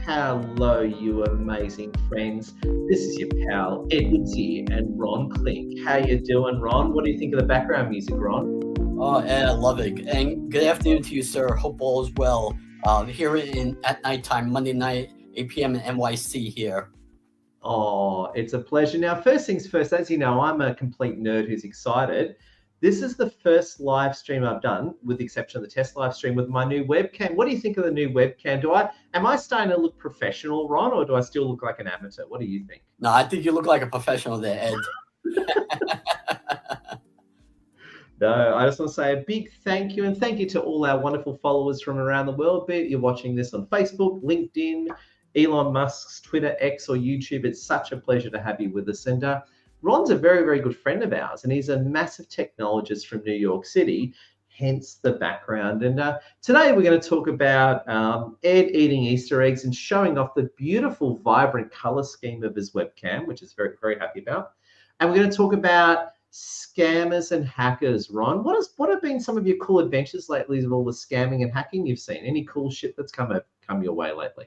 Hello, you amazing friends. This is your pal Edwards here and Ron Klink. How you doing, Ron? What do you think of the background music, Ron? Oh, yeah, I love it. And good afternoon to you, sir. Hope all is well. Here at nighttime, Monday night, 8 p.m. in NYC here. Oh, it's a pleasure. Now, first things first, as you know, I'm a complete nerd who's excited. This is the first live stream I've done, with the exception of the test live stream, with my new webcam. What do you think of the new webcam? Am I starting to look professional, Ron, or do I still look like an amateur? What do you think? No, I think you look like a professional there, Ed. No, I just want to say a big thank you, and thank you to all our wonderful followers from around the world. Be it you're watching this on Facebook, LinkedIn, Elon Musk's Twitter, X, or YouTube. It's such a pleasure to have you with us. And Ron's a very, very good friend of ours, and he's a massive technologist from New York City, hence the background. And today we're going to talk about Ed eating Easter eggs and showing off the beautiful, vibrant color scheme of his webcam, which is very, very happy about. And we're going to talk about scammers and hackers. Ron, what have been some of your cool adventures lately with all the scamming and hacking you've seen? Any cool shit that's come your way lately?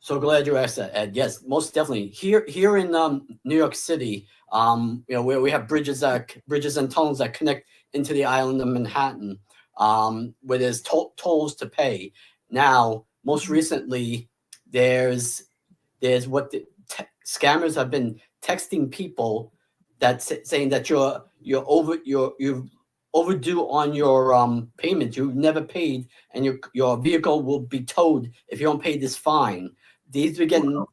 So glad you asked that, Ed. Yes, most definitely. Here in New York City, where we have bridges and tunnels that connect into the island of Manhattan, where there's tolls to pay. Now, most recently, there's what scammers have been texting people that's saying that you're overdue on your payment. You've never paid, and your vehicle will be towed if you don't pay this fine. These are getting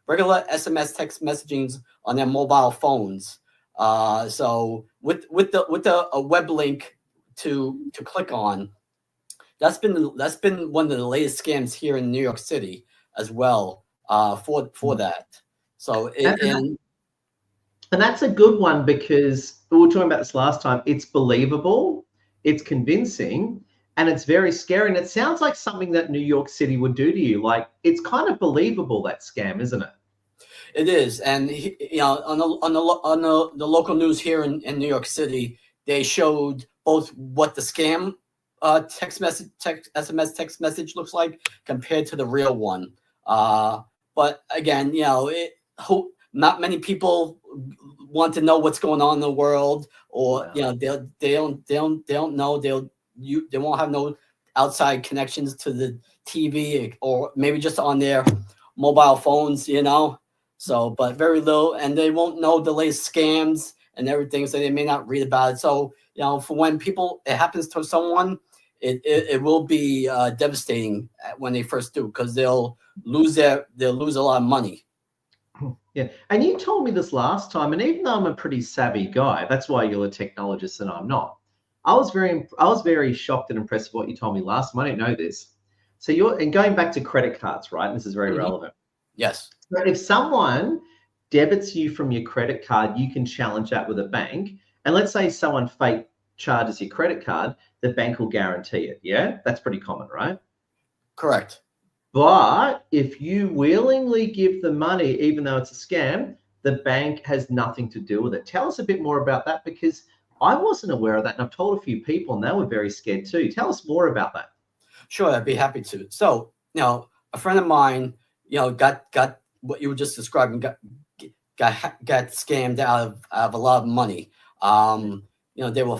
regular SMS text messagings on their mobile phones. So with a web link to click on, that's been one of the latest scams here in New York City as well. For that. So and that's a good one, because we were talking about this last time. It's believable, it's convincing, and it's very scary. And it sounds like something that New York City would do to you. Like, it's kind of believable, that scam, isn't it? It is. And on the local news here in New York City, they showed both what the scam SMS text message looks like compared to the real one. But again, not many people want to know what's going on in the world, or they don't know. They won't have no outside connections to the TV, or maybe just on their mobile phones, So, but very little, and they won't know the latest scams and everything, so they may not read about it. So, for when it happens to someone, it will be devastating when they first do, because they'll lose a lot of money. Yeah, and you told me this last time, and even though I'm a pretty savvy guy, that's why you're a technologist and I'm not. I was very shocked and impressed with what you told me last time. I didn't know this. So going back to credit cards, right? And this is very relevant. Yes. So if someone debits you from your credit card, you can challenge that with a bank. And let's say someone fake charges your credit card, the bank will guarantee it. Yeah, that's pretty common, right? Correct. But if you willingly give the money, even though it's a scam, the bank has nothing to do with it. Tell us a bit more about that, because I wasn't aware of that, and I've told a few people, and they were very scared too. Tell us more about that. Sure, I'd be happy to. So, a friend of mine, got what you were just describing, got scammed out of a lot of money. They were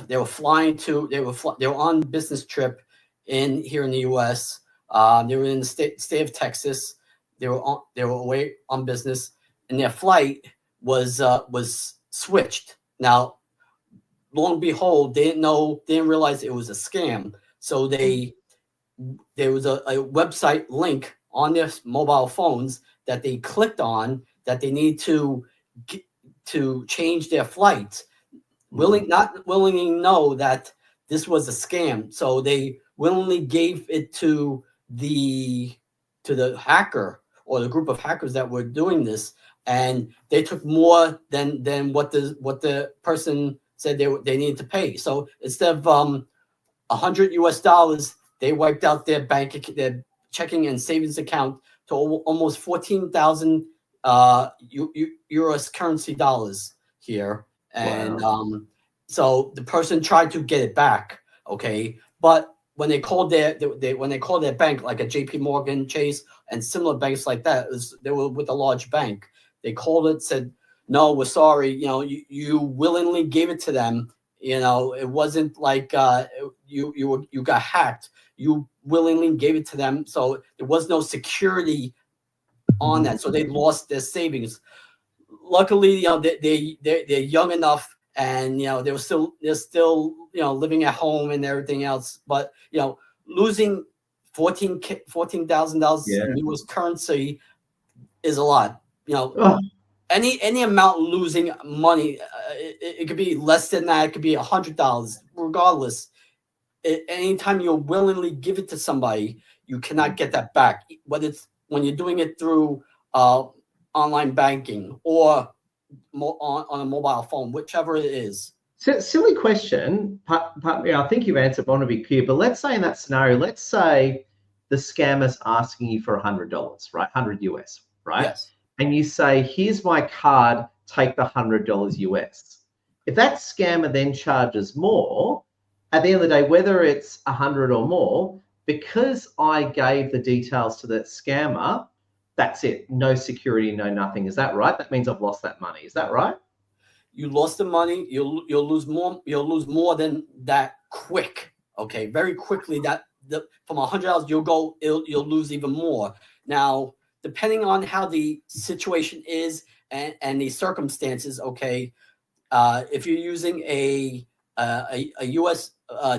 on business trip here in the U.S. They were in the state of Texas. They were away on business, and their flight was switched. Now, lo and behold, they didn't realize it was a scam. So there was a website link on their mobile phones that they clicked on, that they need to change their flight, not willingly know that this was a scam. So they willingly gave it to the hacker, or the group of hackers that were doing this, and they took more than what the person said they needed to pay. So instead of $100 US, they wiped out their checking and savings account to almost 14,000 US currency dollars here. And Wow. So the person tried to get it back, okay? But when they called their bank, like a JP Morgan, Chase, and similar banks like that, they were with a large bank. They called it, said, "No, we're sorry. You willingly gave it to them. It wasn't like you got hacked. You willingly gave it to them, so there was no security on that. So they lost their savings. Luckily, they're young enough, and they're still living at home and everything else. But losing $14,000 in U.S. currency is a lot. Any amount losing money, it could be less than that. It could be $100. Regardless, anytime you willingly give it to somebody, you cannot get that back. Whether it's when you're doing it through online banking or on a mobile phone, whichever it is. So, silly question. I think you've answered. I want to be clear, but let's say in that scenario, let's say the scammer's asking you for $100, right? 100 US, right? Yes. And you say, "Here's my card. Take the $100 US." If that scammer then charges more, at the end of the day, whether it's 100 or more, because I gave the details to that scammer, that's it. No security, no nothing. Is that right? That means I've lost that money. Is that right? You lost the money. You'll lose more. You'll lose more than that quick. Okay, very quickly. From $100, you'll lose even more. Now, depending on how the situation is and the circumstances. Okay, if you're using a U.S.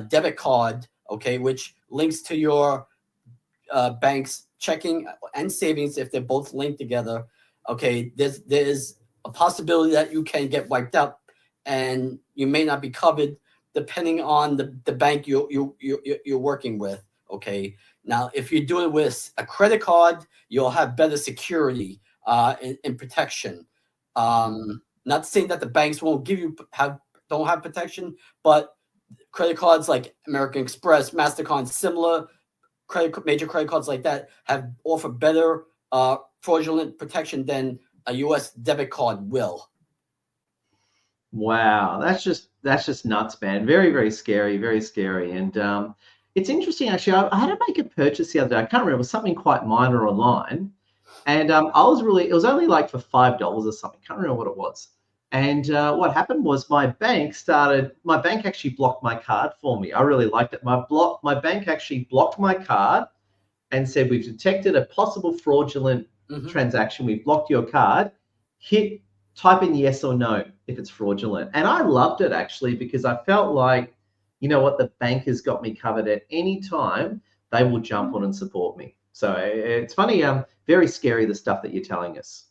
Debit card, okay, which links to your bank's checking and savings, if they're both linked together, okay, there's a possibility that you can get wiped out, and you may not be covered depending on the bank you're working with. Okay, now if you're doing it with a credit card, you'll have better security and protection. Not saying that the banks won't don't have protection, but credit cards like American Express, MasterCard, similar major credit cards like that offer better fraudulent protection than a U.S. debit card will. Wow, that's just nuts, man. Very, very scary, very scary. And it's interesting, actually. I had to make a purchase the other day. I can't remember, it was something quite minor online, and it was only like for $5 or something. Can't remember what it was. And what happened was my bank actually blocked my card for me. I really liked it. My bank actually blocked my card and said, "We've detected a possible fraudulent transaction. We've blocked your card. Type in yes or no if it's fraudulent." And I loved it, actually, because I felt like, the bank has got me covered. At any time they will jump on and support me. So it's funny, very scary, the stuff that you're telling us.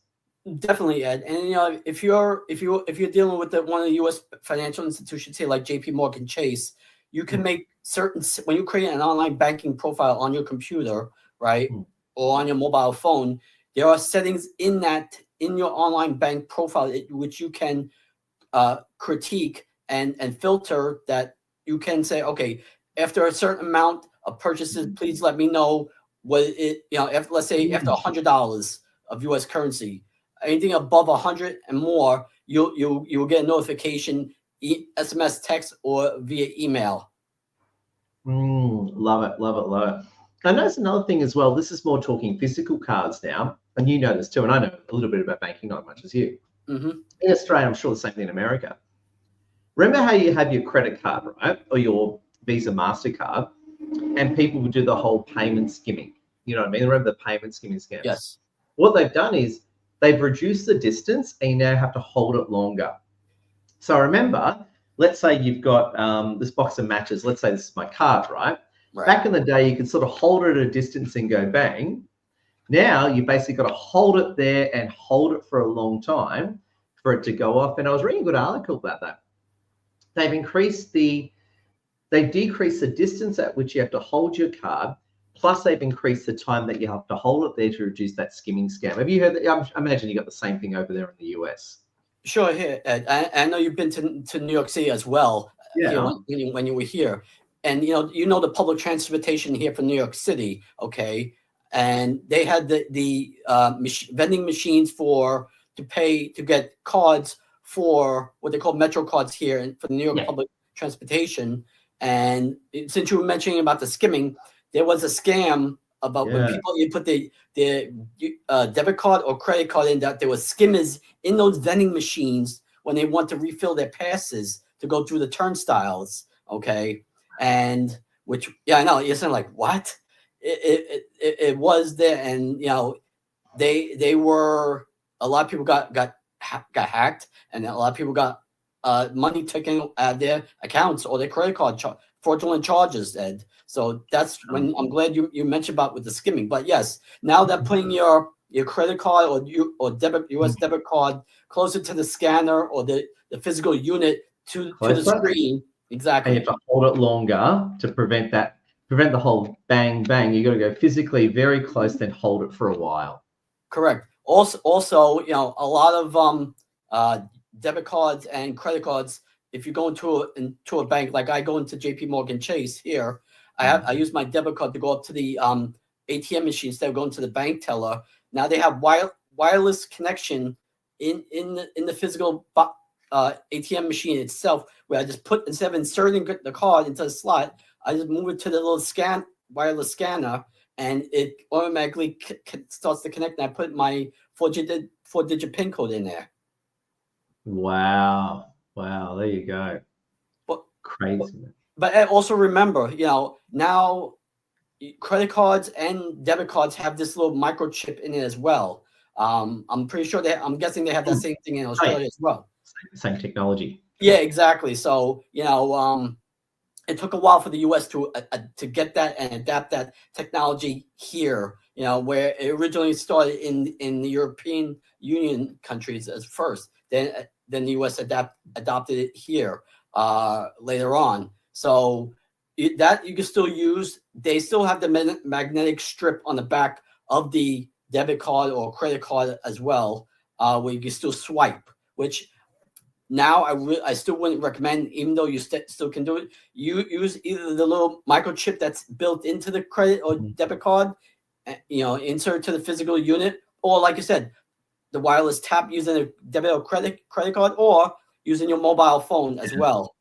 Definitely, Ed. And if you're dealing with one of the U.S. financial institutions, say like JP Morgan Chase, you can make when you create an online banking profile on your computer, right, or on your mobile phone, there are settings in your online bank profile which you can critique and filter, that you can say, okay, after a certain amount of purchases, please let me know what let's say after $100 of U.S. currency. Anything above 100 and more, you will get a notification, SMS, text, or via email. Love it, love it, love it. I know there's another thing as well. This is more talking physical cards now, and you know this too, and I know a little bit about banking, not as much as you. In Australia, I'm sure the same thing in America. Remember how you have your credit card, right, or your Visa, MasterCard, and people would do the whole payment skimming. You know what I mean? Remember the payment skimming scams? Yes. What they've done is they've reduced the distance, and you now have to hold it longer. So remember, let's say you've got this box of matches. Let's say this is my card, right? Back in the day, you could sort of hold it at a distance and go bang. Now you basically got to hold it there and hold it for a long time for it to go off. And I was reading a good article about that. They decreased the distance at which you have to hold your card. Plus, they've increased the time that you have to hold it there to reduce that skimming scam. Have you heard that? I imagine you got the same thing over there in the US. Sure, here, Ed. I know you've been to New York City as well. Yeah. When you were here, and the public transportation here for New York City, okay, and they had the vending machines to get cards for what they call Metro cards here, and for the New York public transportation. And since you were mentioning about the skimming, there was a scam about when people you put the debit card or credit card in, that there was skimmers in those vending machines when they want to refill their passes to go through the turnstiles. Okay, and which I know you're saying like what it was there, and they were, a lot of people got hacked, and a lot of people got money taken out of their accounts or their credit card fraudulent charges, Ed. So that's when I'm glad you mentioned about with the skimming. But yes, now that putting your credit card or US debit card closer to the scanner or the physical unit to the screen, exactly. And you have to hold it longer to prevent the whole bang bang. You got to go physically very close, then hold it for a while. Correct. Also, a lot of debit cards and credit cards. If you go into a bank, like I go into JP Morgan Chase here, I use my debit card to go up to the ATM machine instead of going to the bank teller. Now they have wireless connection in the physical ATM machine itself, where I just instead of inserting the card into the slot, I just move it to the little wireless scanner, and it automatically starts to connect. And I put my four-digit PIN code in there. Wow! There you go. Crazy. But also remember, now credit cards and debit cards have this little microchip in it as well. I'm pretty sure I'm guessing they have that same thing in Australia as well. Same technology. Yeah, exactly. So it took a while for the U.S. to get that and adapt that technology here. Where it originally started in the European Union countries as first, then the U.S. adopted it here later on. So that you can still use. They still have the magnetic strip on the back of the debit card or credit card as well, where you can still swipe. Which now I still wouldn't recommend, even though you still can do it. You use either the little microchip that's built into the credit or debit card, insert to the physical unit, or like you said, the wireless tap using a debit or credit card, or using your mobile phone as well.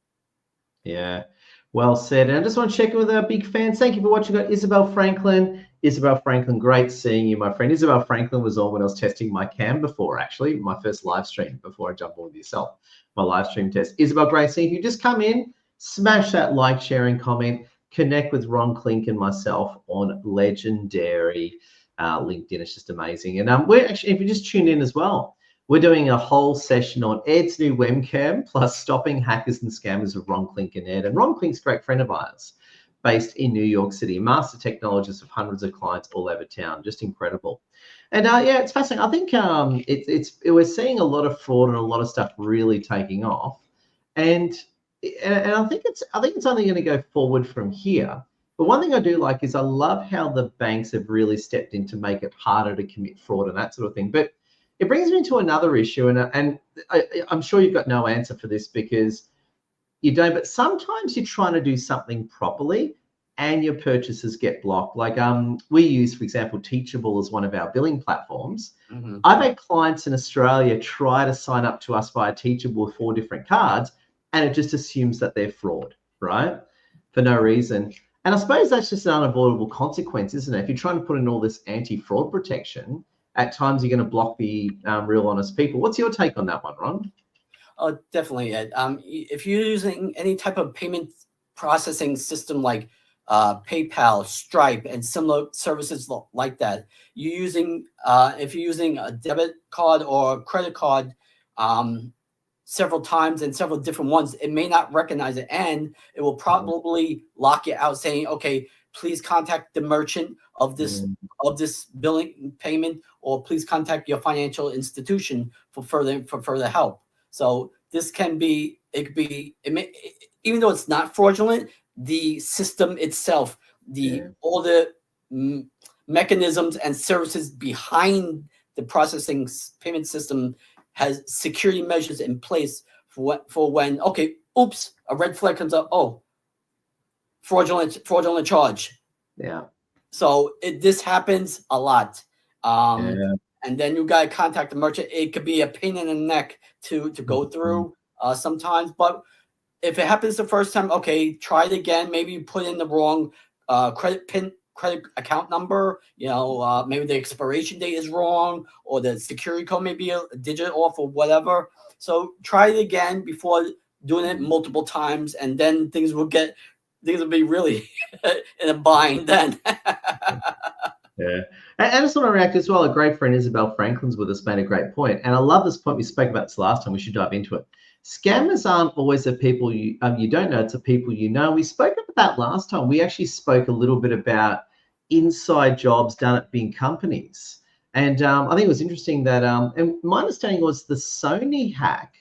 Yeah, well said. And I just want to check in with our big fans. Thank you for watching. Got Isabel Franklin. Isabel Franklin, great seeing you, my friend. Isabel Franklin was on when I was testing my cam before, actually, my first live stream before I jump on with yourself, my live stream test. Isabel, great seeing you. Just come in, smash that like, share, and comment. Connect with Ron Klink and myself on legendary LinkedIn. It's just amazing. And we're actually, if you just tuned in as well, we're doing a whole session on Ed's new webcam plus stopping hackers and scammers of Ron Klink and Ed. And Ron Klink's a great friend of ours, based in New York City, master technologist of hundreds of clients all over town. Just incredible. And yeah, it's fascinating. I think we're seeing a lot of fraud and a lot of stuff really taking off. And I think it's only going to go forward from here. But one thing I do like is I love how the banks have really stepped in to make it harder to commit fraud and that sort of thing. But it brings me to another issue, and I'm sure you've got no answer for this because you don't. But sometimes you're trying to do something properly, and your purchases get blocked. Like we use, for example, Teachable as one of our billing platforms. Mm-hmm. I've had clients in Australia try to sign up to us via Teachable with 4 different cards, and it just assumes that they're fraud, right? For no reason. And I suppose that's just an unavoidable consequence, isn't it? If you're trying to put in all this anti-fraud protection, at times you're going to block the real honest people. What's your take on that one, Ron? Oh, definitely, Ed. If you're using any type of payment processing system like PayPal, Stripe, and similar services like that, if you're using a debit card or a credit card several times and several different ones, it may not recognize it, and it will probably lock it out, saying, "Okay, please contact the merchant of this billing payment, or please contact your financial institution for further help." So this can be, even though it's not fraudulent, the system itself, all the mechanisms and services behind the processing payment system has security measures in place for when, oops, a red flag comes up. Oh, fraudulent charge. Yeah. So this happens a lot. And then you got to contact the merchant. It could be a pain in the neck to go through sometimes, but if it happens the first time, okay, try it again. Maybe you put in the wrong credit account number. Maybe the expiration date is wrong, or the security code may be a digit off, or whatever. So try it again before doing it multiple times, and then things will be really in a bind then. Yeah. And I just want to react as well. A great friend, Isabel Franklin's with us, made a great point. And I love this point. We spoke about this last time. We should dive into it. Scammers aren't always the people you don't know. It's the people you know. We spoke about that last time. We actually spoke a little bit about inside jobs done at big companies. And I think it was interesting that, and my understanding was the Sony hack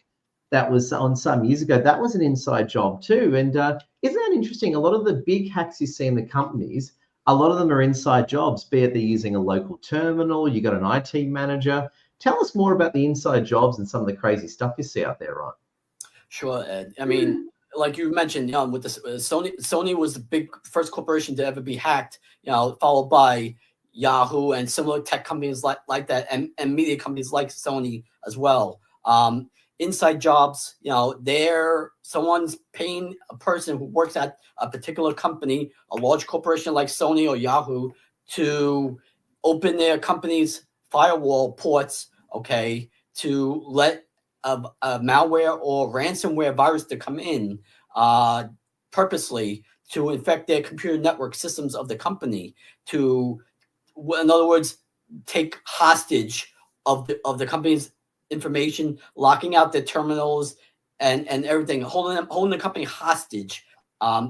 that was on some years ago, that was an inside job too. And isn't that interesting? A lot of the big hacks you see in the companies, a lot of them are inside jobs, be it they're using a local terminal, you got an IT manager. Tell us more about the inside jobs and some of the crazy stuff you see out there, Ron. Sure, Ed. I mean, like you mentioned, with this, Sony was the big first corporation to ever be hacked, followed by Yahoo and similar tech companies like that, and media companies like Sony as well. Inside jobs, someone's paying a person who works at a particular company, a large corporation like Sony or Yahoo, to open their company's firewall ports, okay, to let a malware or ransomware virus to come in purposely to infect their computer network systems of the company, to, in other words, take hostage of the company's information, locking out the terminals and everything, holding the company hostage.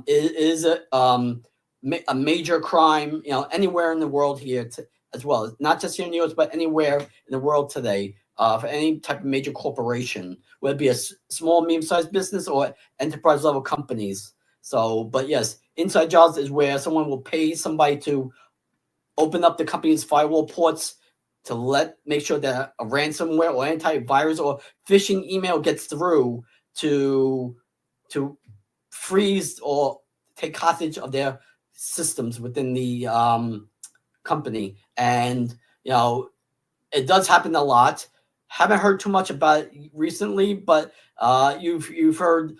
Is a major crime, anywhere in the world here as well, not just here in the US, but anywhere in the world today, for any type of major corporation, whether it be a small, medium-sized business or enterprise level companies. So, but yes, inside jobs is where someone will pay somebody to open up the company's firewall ports to make sure that a ransomware or antivirus or phishing email gets through to freeze or take hostage of their systems within the company. And it does happen a lot. Haven't heard too much about it recently, but you've heard,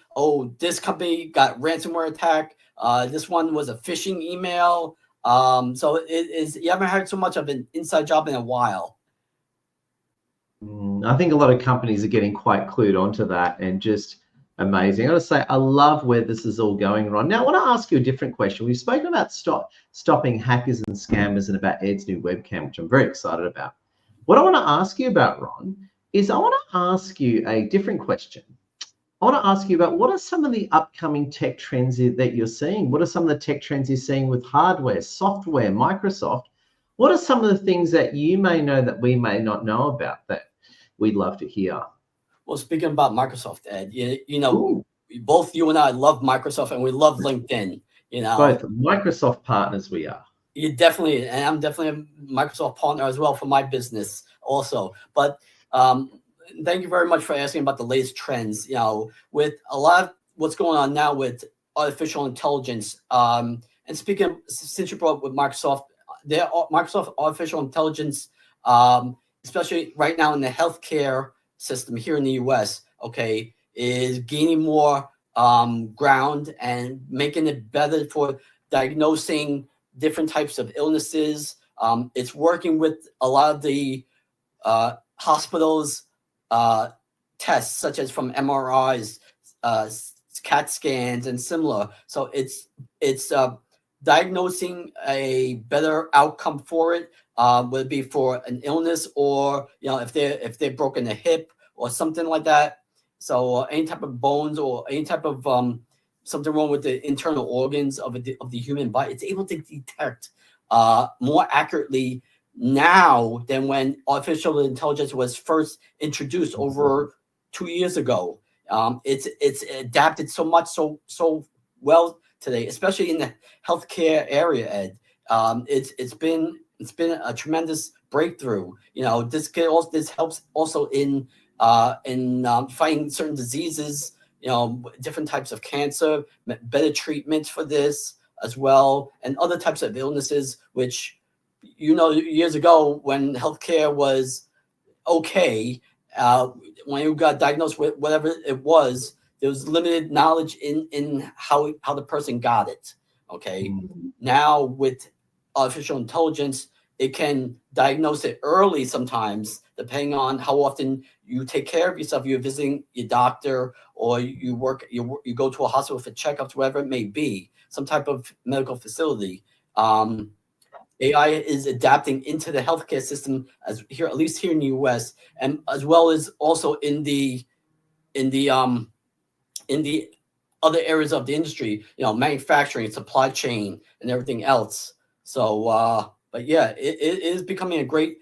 this company got ransomware attack. This one was a phishing email. So you haven't heard so much of an inside job in a while. I think a lot of companies are getting quite clued onto that, and just amazing. I gotta say, I love where this is all going, Ron. Now, I want to ask you a different question. We've spoken about stopping hackers and scammers and about Ed's new webcam, which I'm very excited about. What I want to ask you about, Ron, is I want to ask you a different question. I want to ask you about what are some of the upcoming tech trends that you're seeing? What are some of the tech trends you're seeing with hardware, software, Microsoft? What are some of the things that you may know that we may not know about that we'd love to hear? Well, speaking about Microsoft, Ed, both you and I love Microsoft, and we love LinkedIn. Both Microsoft partners we are. You definitely, and I'm definitely a Microsoft partner as well for my business also. But thank you very much for asking about the latest trends. With a lot of what's going on now with artificial intelligence, and speaking, since you brought up with Microsoft, Microsoft artificial intelligence, especially right now in the healthcare system here in the US, okay, is gaining more ground and making it better for diagnosing different types of illnesses. It's working with a lot of the hospitals tests, such as from MRIs, CAT scans, and similar. So it's diagnosing a better outcome for it, whether it be for an illness or if they've broken a hip or something like that. So any type of bones or any type of something wrong with the internal organs of the human body, it's able to detect more accurately now than when artificial intelligence was first introduced over 2 years ago. It's adapted so much so well today, especially in the healthcare area, Ed. It's been a tremendous breakthrough. This helps also in fighting certain diseases, different types of cancer, better treatments for this as well, and other types of illnesses, which, years ago when healthcare was okay, when you got diagnosed with whatever it was, there was limited knowledge in how the person got it. Okay, now with artificial intelligence, it can diagnose it early sometimes, depending on how often you take care of yourself. You're visiting your doctor, or you go to a hospital for checkups, whatever it may be, some type of medical facility. AI is adapting into the healthcare system as here, at least here in the U.S., and as well as also in the other areas of the industry, manufacturing, supply chain, and everything else. So, but yeah, it is becoming a great,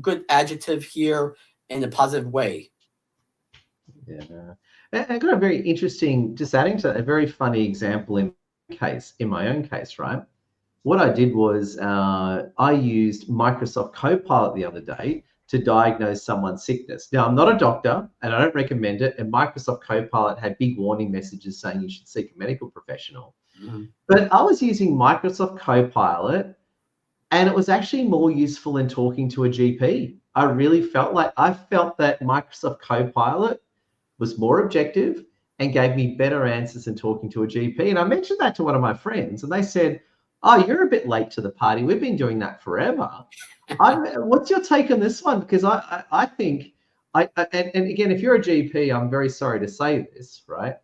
good adjective here in a positive way. Yeah. I got a very interesting, just adding to a very funny example in my own case, right? What I did was I used Microsoft Copilot the other day to diagnose someone's sickness. Now, I'm not a doctor and I don't recommend it. And Microsoft Copilot had big warning messages saying you should seek a medical professional. But I was using Microsoft Copilot and it was actually more useful than talking to a GP. I really felt that Microsoft Copilot was more objective and gave me better answers than talking to a GP. And I mentioned that to one of my friends and they said, "Oh, you're a bit late to the party. We've been doing that forever." What's your take on this one? Because I think, and again, if you're a GP, I'm very sorry to say this, right?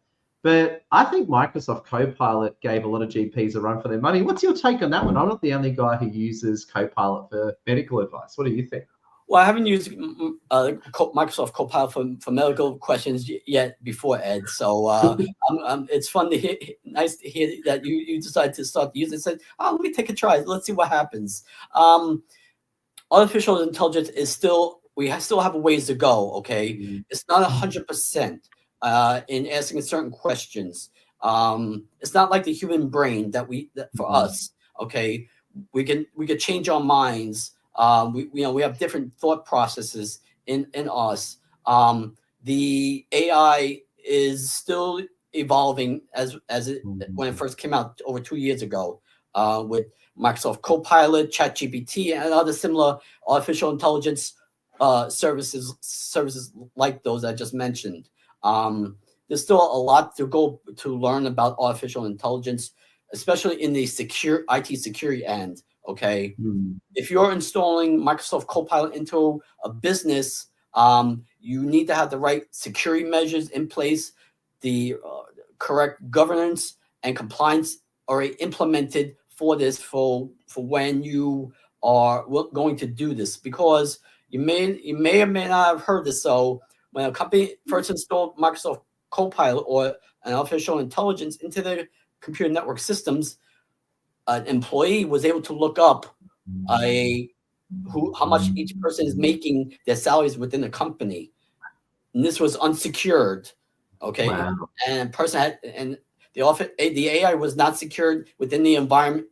But I think Microsoft Copilot gave a lot of GPs a run for their money. What's your take on that one? I'm not the only guy who uses Copilot for medical advice. What do you think? Well, I haven't used Microsoft Copilot for medical questions yet before, Ed. So it's fun to hear. Nice to hear that you decided to start using it. Said, "Oh, let me take a try. Let's see what happens." Artificial intelligence is still have a ways to go. Okay, it's not 100% in asking certain questions. It's not like the human brain that for us. Okay, we can change our minds. We have different thought processes in us. The AI is still evolving when it first came out over 2 years ago with Microsoft Copilot, ChatGPT, and other similar artificial intelligence services like those I just mentioned. There's still a lot to learn about artificial intelligence, especially in the IT security end. Okay, if you're installing Microsoft Copilot into a business, you need to have the right security measures in place, the correct governance and compliance already implemented for this for when you are going to do this. Because you may or may not have heard this. So when a company first installed Microsoft Copilot or an artificial intelligence into their computer network systems, an employee was able to look up how much each person is making their salaries within the company, and this was unsecured. Okay, wow. And the AI was not secured within the environment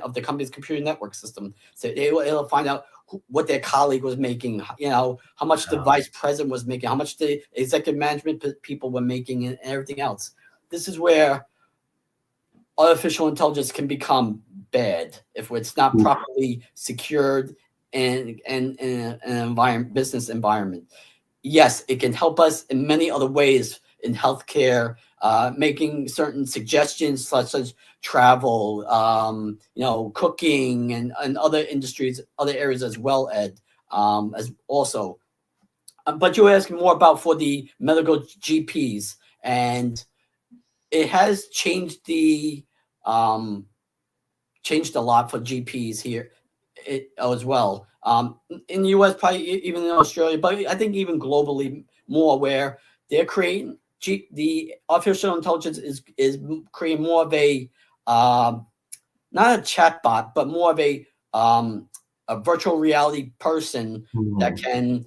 of the company's computer network system, so they were able to find out what their colleague was making, how much the vice president was making, how much the executive management people were making, and everything else. This is where artificial intelligence can become bad if it's not properly secured in an business environment. Yes, it can help us in many other ways in healthcare, making certain suggestions such as travel, cooking, and other industries, other areas as well, Ed, as also. But you were asking more about for the medical GPs, and it has changed changed a lot for GPs here as well. In the US, probably even in Australia, but I think even globally more, where they're creating the artificial intelligence is creating more of a not a chatbot, but more of a virtual reality person that can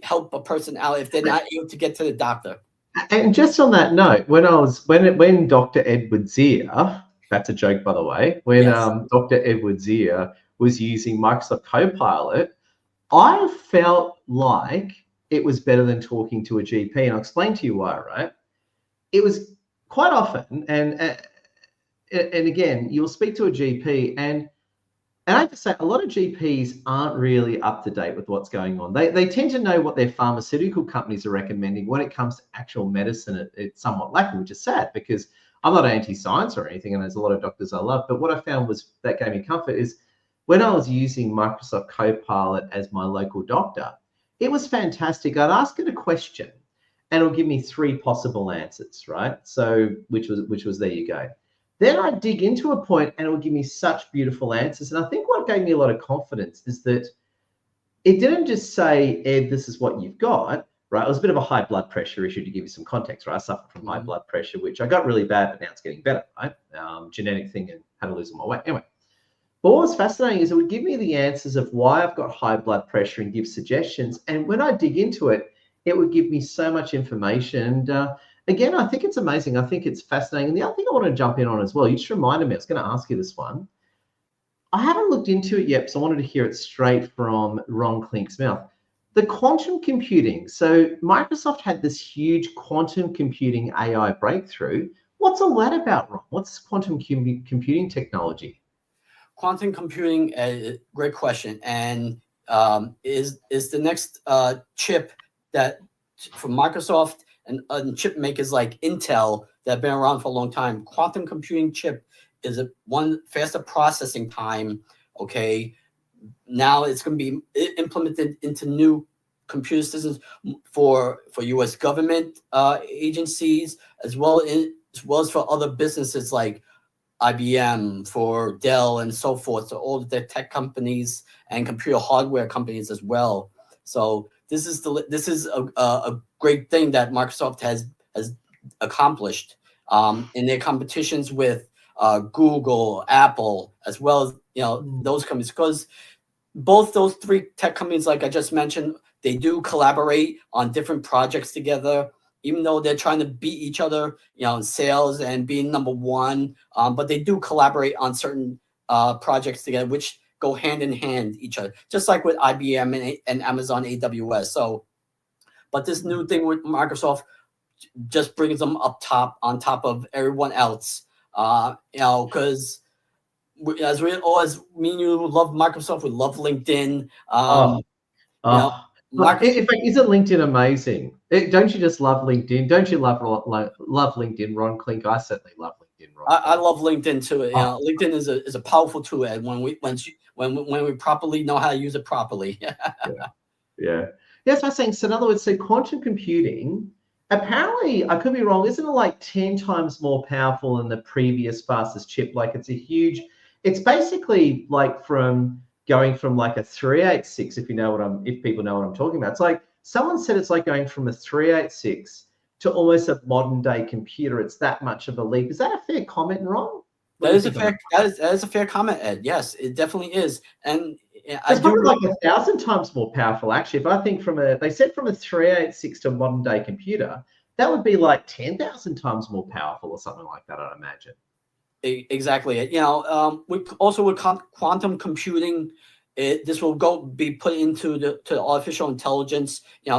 help a person out if they're not able to get to the doctor. And just on that note, when Dr. Edward Zia, that's a joke by the way, when Dr. Edward Zia was using Microsoft Copilot, I felt like it was better than talking to a GP, and I'll explain to you why. Right? It was quite often, and again, you'll speak to a GP, and And I have to say, a lot of GPs aren't really up to date with what's going on. They tend to know what their pharmaceutical companies are recommending. When it comes to actual medicine, it's somewhat lacking, which is sad because I'm not anti-science or anything, and there's a lot of doctors I love. But what I found was that gave me comfort is when I was using Microsoft Copilot as my local doctor, it was fantastic. I'd ask it a question, and it'll give me 3 possible answers, right? So which was there you go. Then I dig into a point and it will give me such beautiful answers. And I think what gave me a lot of confidence is that it didn't just say, Ed, this is what you've got, right? It was a bit of a high blood pressure issue to give you some context, right? I suffered from high blood pressure, which I got really bad, but now it's getting better, right? Genetic thing and had to lose all my weight. Anyway, but what was fascinating is it would give me the answers of why I've got high blood pressure and give suggestions. And when I dig into it, it would give me so much information. And again, I think it's amazing. I think it's fascinating. And the other thing I want to jump in on as well, you just reminded me, I was going to ask you this one. I haven't looked into it yet, so I wanted to hear it straight from Ron Klink's mouth. The quantum computing. So Microsoft had this huge quantum computing AI breakthrough. What's all that about, Ron? What's quantum computing technology? Quantum computing, great question, and is the next chip that from Microsoft and chip makers like Intel that have been around for a long time. Quantum computing chip is one faster processing time. Okay, now it's going to be implemented into new computer systems for U.S. government agencies as well as for other businesses like IBM, for Dell, and so forth. So all the tech companies and computer hardware companies as well. So this is a great thing that Microsoft has accomplished in their competitions with Google, Apple, as well as those companies, because both those 3 tech companies, like I just mentioned, they do collaborate on different projects together, even though they're trying to beat each other, in sales and being number one. But they do collaborate on certain projects together, which go hand in hand each other, just like with IBM and Amazon AWS. So, but this new thing with Microsoft just brings them up top on top of everyone else. Because as me and you love Microsoft, we love LinkedIn. In fact, isn't LinkedIn amazing? Don't you just love LinkedIn? Don't you love LinkedIn, Ron Klink? I certainly love LinkedIn, Ron. I love LinkedIn too. LinkedIn is a powerful tool, Ed, when we properly know how to use it properly. Yeah. That's what I'm saying. So in other words, quantum computing, apparently, I could be wrong, isn't it like 10 times more powerful than the previous fastest chip? Like it's basically like going from like a 386, if people know what I'm talking about. It's like someone said it's like going from a 386 to almost a modern day computer. It's that much of a leap. Is that a fair comment, Ron? That is a fair comment, Ed. Yes, it definitely is. And it's probably like 1,000 times more powerful, actually. If I think they said from a 386 to a modern day computer, that would be like 10,000 times more powerful or something like that, I'd imagine. Exactly. We also with quantum computing, this will be put into the artificial intelligence, in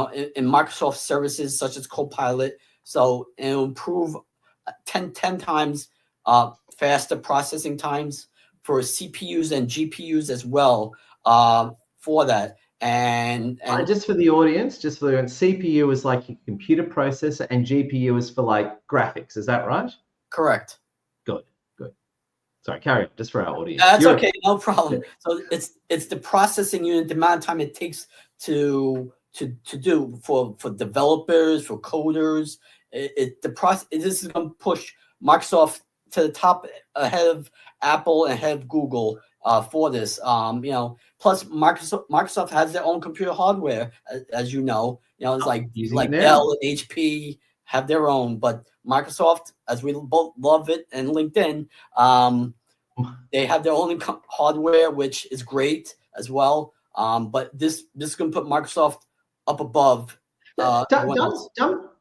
Microsoft services such as Copilot. So it'll improve 10 times faster processing times for CPUs and GPUs as well for that. And just for the audience, CPU is like a computer processor and GPU is for like graphics. Is that right? Correct. Good. Sorry, carry on, just for our audience. That's okay, no problem. So it's the processing unit, the amount of time it takes to do for developers, for coders. This is going to push Microsoft to the top, ahead of Apple and ahead of Google for this. Plus Microsoft has their own computer hardware, as you know. It's like Dell and HP have their own, but Microsoft, as we both love it, and LinkedIn, they have their own hardware, which is great as well. But this is going to put Microsoft up above.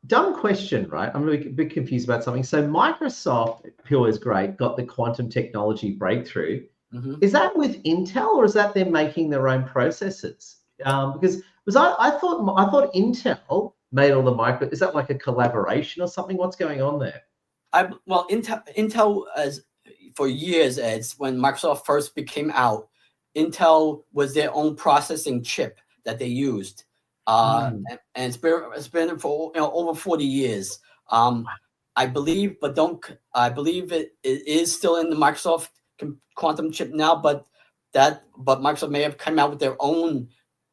Dumb question, right? I'm really a bit confused about something. So Microsoft, who is great, got the quantum technology breakthrough. Mm-hmm. Is that with Intel or is that them making their own processors? Because I thought Intel made all the is that like a collaboration or something? What's going on there? Intel as for years, as when Microsoft first came out, Intel was their own processing chip that they used, and it's been for over 40 years. I believe, but don't I believe it is still in the Microsoft quantum chip now, but Microsoft may have come out with their own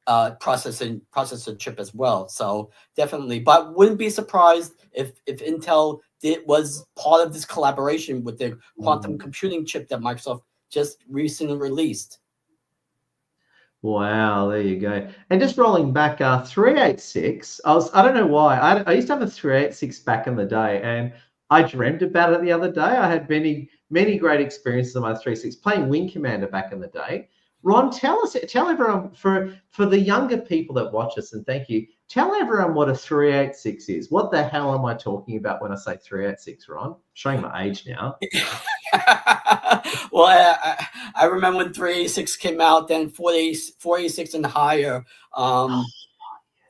processor chip as well. So definitely, but wouldn't be surprised if Intel was part of this collaboration with their quantum computing chip that Microsoft just recently released. Wow, there you go. And just rolling back, 386. I don't know why. I used to have a 386 back in the day, and I dreamt about it the other day. I had many great experiences on my 386 playing Wing Commander back in the day. Ron, tell everyone, for the younger people that watch us, and thank you, tell everyone what a 386 is. What the hell am I talking about when I say 386, Ron? Showing my age now. Well, I remember when 386 came out, then 486 and higher.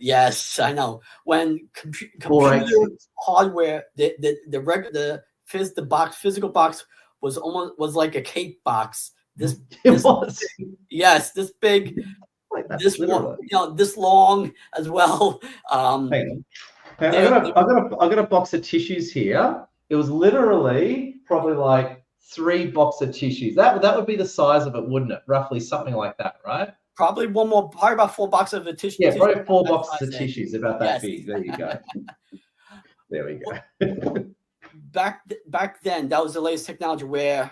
Yes, I know. When computer hardware, the physical box was like a cake box. This was. Yes, this big, like this long as well. Hang on. I got a box of tissues here. It was literally probably like 3 boxes of tissues. That would be the size of it, wouldn't it? Roughly something like that, right? Probably about 4 boxes of tissues. Yeah, probably 4 boxes of tissues, about that big. There you go. There we go. Back then, that was the latest technology where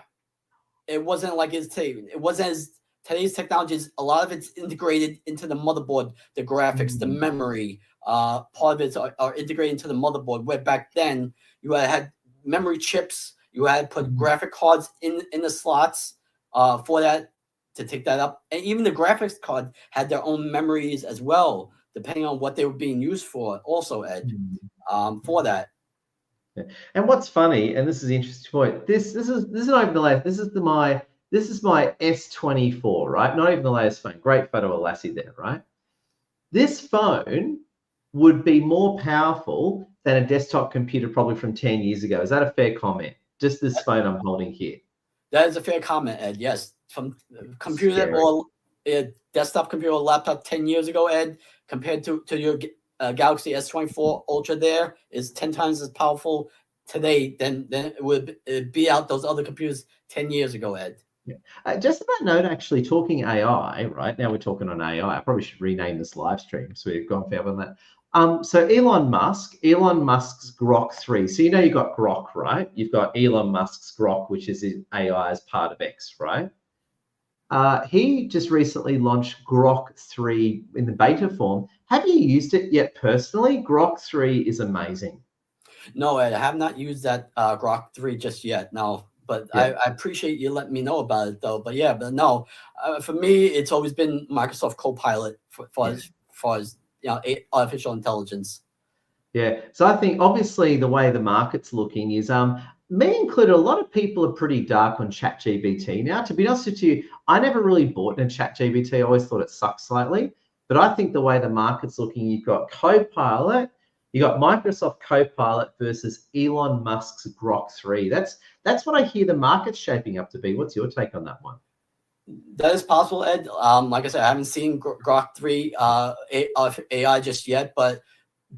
it wasn't like it's today. It wasn't as today's technologies. A lot of it's integrated into the motherboard, the graphics, the memory. Part of it are integrated into the motherboard. Where back then you had memory chips. You had to put graphic cards in the slots for that to take that up, and even the graphics card had their own memories as well, depending on what they were being used for. Also, Ed, for that. Yeah. And what's funny, and this is an interesting point. This is not even the latest. This is my S24, right? Not even the latest phone. Great photo of Lassie there, right? This phone would be more powerful than a desktop computer probably from 10 years ago. Is that a fair comment? Just this phone I'm holding here. That is a fair comment, Ed. Yes, from computer or a desktop computer or laptop 10 years ago, Ed, compared to your Galaxy S24 Ultra, there is 10 times as powerful today than it would be out those other computers 10 years ago, Ed. Yeah. Just on that note, actually, talking AI, right? Now we're talking on AI. I probably should rename this live stream, so we've gone fair on that. So Elon Musk's Grok 3. So you've got Grok, right? You've got Elon Musk's Grok, which is his AI as part of X, right? He just recently launched Grok 3 in the beta form. Have you used it yet personally? Grok 3 is amazing. No, Ed, I have not used that Grok 3 just yet. No, but yeah. I appreciate you letting me know about it, though. But no, for me, it's always been Microsoft Copilot for as artificial intelligence. Yeah. So I think obviously the way the market's looking is me included, a lot of people are pretty dark on ChatGPT now. To be honest with you, I never really bought into ChatGPT. I always thought it sucked slightly. But I think the way the market's looking, you've got Copilot, you got Microsoft Copilot versus Elon Musk's Grok 3. That's what I hear the market's shaping up to be. What's your take on that one? That is possible, Ed. Like I said, I haven't seen Grok 3 AI just yet, but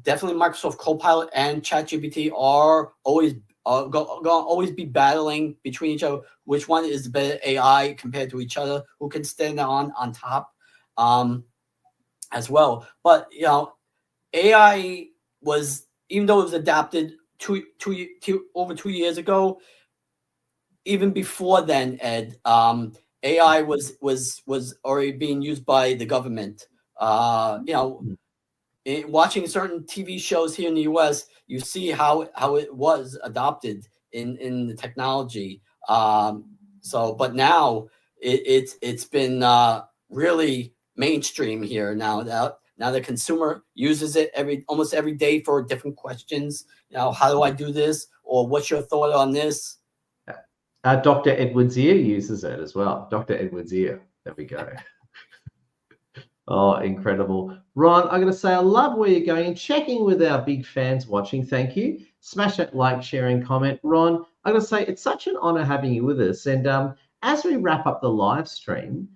definitely Microsoft Copilot and ChatGPT are always going to always be battling between each other. Which one is the better AI compared to each other? Who can stand on top as well? But AI was, even though it was adapted over 2 years ago, even before then, Ed, AI was already being used by the government. Watching certain TV shows here in the U.S., you see how it was adopted in the technology. But now it's been really mainstream here now. Now the consumer uses it almost every day for different questions. How do I do this? Or what's your thought on this? Dr. Edward's ear uses it as well. Dr. Edward's ear. There we go. Oh, incredible. Ron, I'm going to say I love where you're going and checking with our big fans watching. Thank you. Smash that like, share, and comment. Ron, I'm going to say it's such an honor having you with us. And as we wrap up the live stream,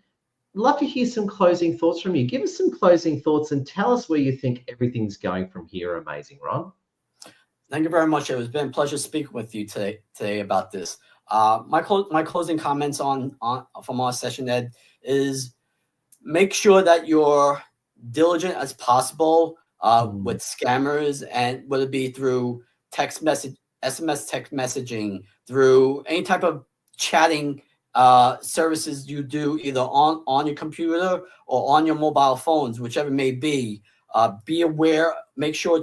love to hear some closing thoughts from you. Give us some closing thoughts and tell us where you think everything's going from here. Amazing, Ron. Thank you very much. It has been a pleasure speaking with you today about this. My closing comments on from our session, Ed, is make sure that you're diligent as possible with scammers, and whether it be through text message, SMS text messaging, through any type of chatting services you do, either on your computer or on your mobile phones, whichever it may be. Be aware. Make sure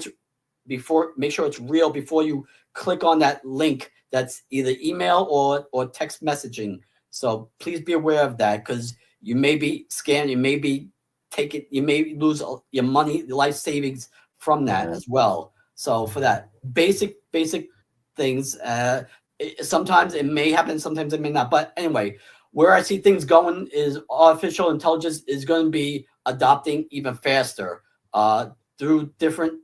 it's real before you click on that link that's either email or text messaging. So please be aware of that, because you may be scammed, you may lose your money, your life savings from that as well. So for that, basic things, sometimes it may happen, sometimes it may not. But anyway, where I see things going is artificial intelligence is going to be adopting even faster through different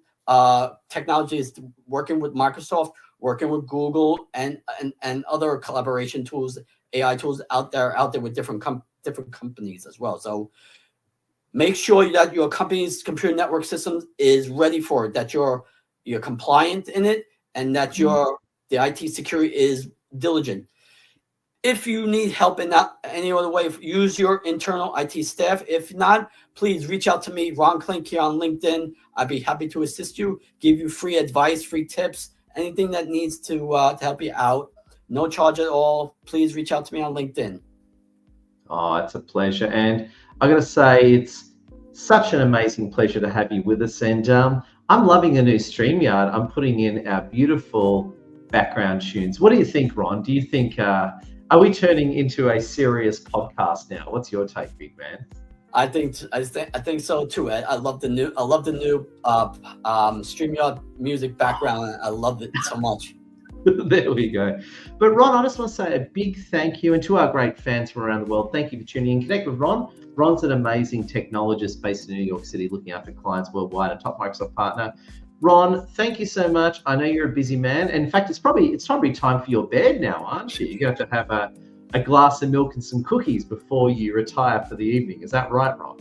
technologies, working with Microsoft, working with Google, and other collaboration tools, AI tools out there with different companies as well. So make sure that your company's computer network system is ready for it, that you're compliant in it, and that the IT security is diligent. If you need help in that any other way, use your internal IT staff. If not, please reach out to me, Ron Klink, here on LinkedIn. I'd be happy to assist you, give you free advice, free tips, anything that needs to help you out. No charge at all. Please reach out to me on LinkedIn. Oh, it's a pleasure. And I'm going to say it's such an amazing pleasure to have you with us. And I'm loving the new StreamYard. I'm putting in our beautiful background tunes. What do you think, Ron? Do you think, are we turning into a serious podcast now? What's your take, big man? I think so too. I love the new StreamYard music background. I love it so much. There we go. But Ron, I just want to say a big thank you, and to our great fans from around the world, thank you for tuning in. Connect with Ron. Ron's an amazing technologist based in New York City, looking after clients worldwide, a top Microsoft partner. Ron, thank you so much. I know you're a busy man. And in fact, it's probably time for your bed now, aren't you? You're going to have a glass of milk and some cookies before you retire for the evening. Is that right, Ron?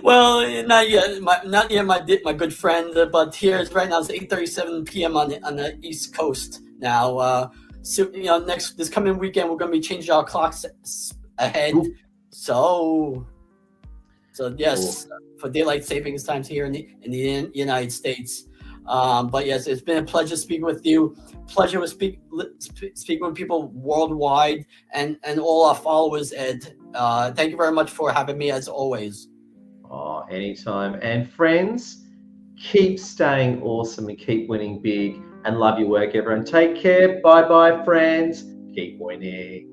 Well, not yet. My good friend. But here right now it's 8:37 p.m. on the East Coast now. So this coming weekend we're going to be changing our clocks ahead. Ooh. So yes, for daylight savings times here in the United States. But yes, it's been a pleasure speaking with you. Pleasure with speaking with people worldwide and all our followers, Ed. Thank you very much for having me, as always. Oh, anytime. And friends, keep staying awesome and keep winning big, and love your work, everyone. Take care. Bye-bye, friends. Keep winning.